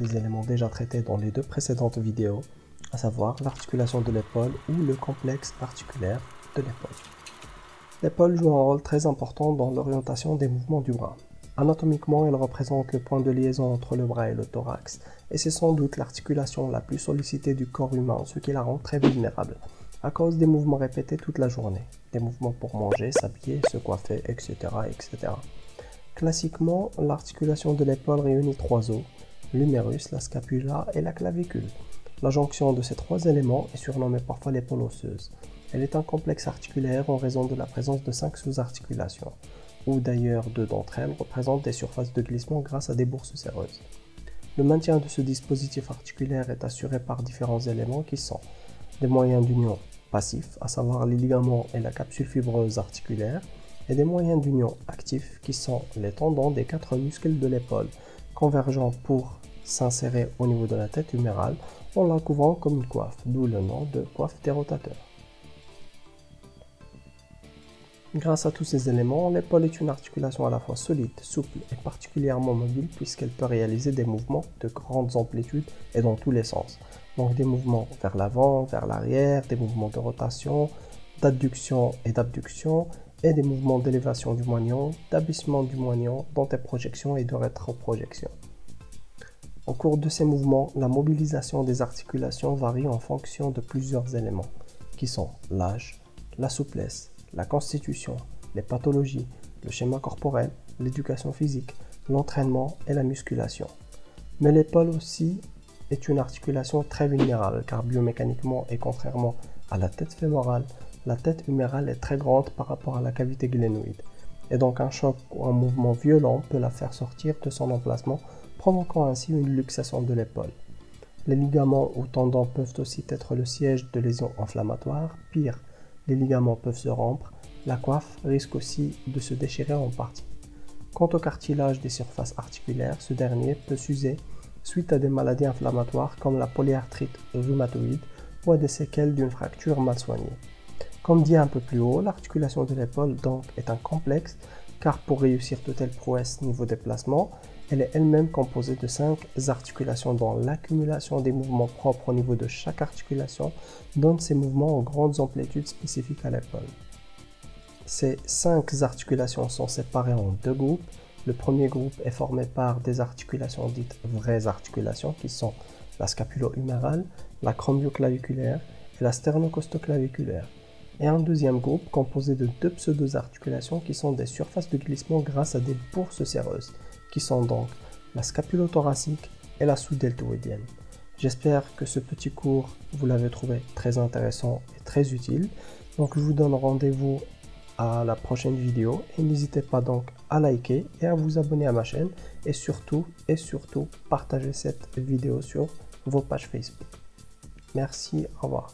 Des éléments déjà traités dans les deux précédentes vidéos, à savoir l'articulation de l'épaule ou le complexe articulaire de l'épaule. L'épaule joue un rôle très important dans l'orientation des mouvements du bras. Anatomiquement, elle représente le point de liaison entre le bras et le thorax, et c'est sans doute l'articulation la plus sollicitée du corps humain, ce qui la rend très vulnérable, à cause des mouvements répétés toute la journée, des mouvements pour manger, s'habiller, se coiffer, etc., etc. Classiquement, l'articulation de l'épaule réunit trois os, l'humérus, la scapula et la clavicule. La jonction de ces trois éléments est surnommée parfois l'épaule osseuse. Elle est un complexe articulaire en raison de la présence de 5 sous-articulations, où d'ailleurs 2 d'entre elles représentent des surfaces de glissement grâce à des bourses séreuses. Le maintien de ce dispositif articulaire est assuré par différents éléments qui sont des moyens d'union passifs, à savoir les ligaments et la capsule fibreuse articulaire, et des moyens d'union actifs qui sont les tendons des 4 muscles de l'épaule, convergeant pour s'insérer au niveau de la tête humérale en la couvrant comme une coiffe, d'où le nom de coiffe des rotateurs. Grâce à tous ces éléments, l'épaule est une articulation à la fois solide, souple et particulièrement mobile puisqu'elle peut réaliser des mouvements de grandes amplitudes et dans tous les sens. Donc des mouvements vers l'avant, vers l'arrière, des mouvements de rotation, d'adduction et d'abduction, et des mouvements d'élévation du moignon, d'abaissement du moignon, d'antéprojection et de rétroprojection. Au cours de ces mouvements, la mobilisation des articulations varie en fonction de plusieurs éléments, qui sont l'âge, la souplesse, la constitution, les pathologies, le schéma corporel, l'éducation physique, l'entraînement et la musculation. Mais l'épaule aussi est une articulation très vulnérable car biomécaniquement et contrairement à la tête fémorale, la tête humérale est très grande par rapport à la cavité glénoïde. Et donc un choc ou un mouvement violent peut la faire sortir de son emplacement, provoquant ainsi une luxation de l'épaule. Les ligaments ou tendons peuvent aussi être le siège de lésions inflammatoires. Pire, les ligaments peuvent se rompre. La coiffe risque aussi de se déchirer en partie. Quant au cartilage des surfaces articulaires, ce dernier peut s'user suite à des maladies inflammatoires comme la polyarthrite rhumatoïde ou à des séquelles d'une fracture mal soignée. Comme dit un peu plus haut, l'articulation de l'épaule donc est un complexe car pour réussir de telles prouesses niveau déplacement, elle est elle-même composée de 5 articulations dont l'accumulation des mouvements propres au niveau de chaque articulation donne ces mouvements aux grandes amplitudes spécifiques à l'épaule. Ces 5 articulations sont séparées en 2 groupes. Le premier groupe est formé par des articulations dites vraies articulations qui sont la scapulo-humérale, la chromioclaviculaire et la sternocostoclaviculaire. Et un deuxième groupe composé de 2 pseudo-articulations qui sont des surfaces de glissement grâce à des bourses séreuses, qui sont donc la scapulothoracique et la sous-deltoïdienne. J'espère que ce petit cours, vous l'avez trouvé très intéressant et très utile. Donc je vous donne rendez-vous à la prochaine vidéo et n'hésitez pas donc à liker et à vous abonner à ma chaîne et surtout partagez cette vidéo sur vos pages Facebook. Merci, au revoir.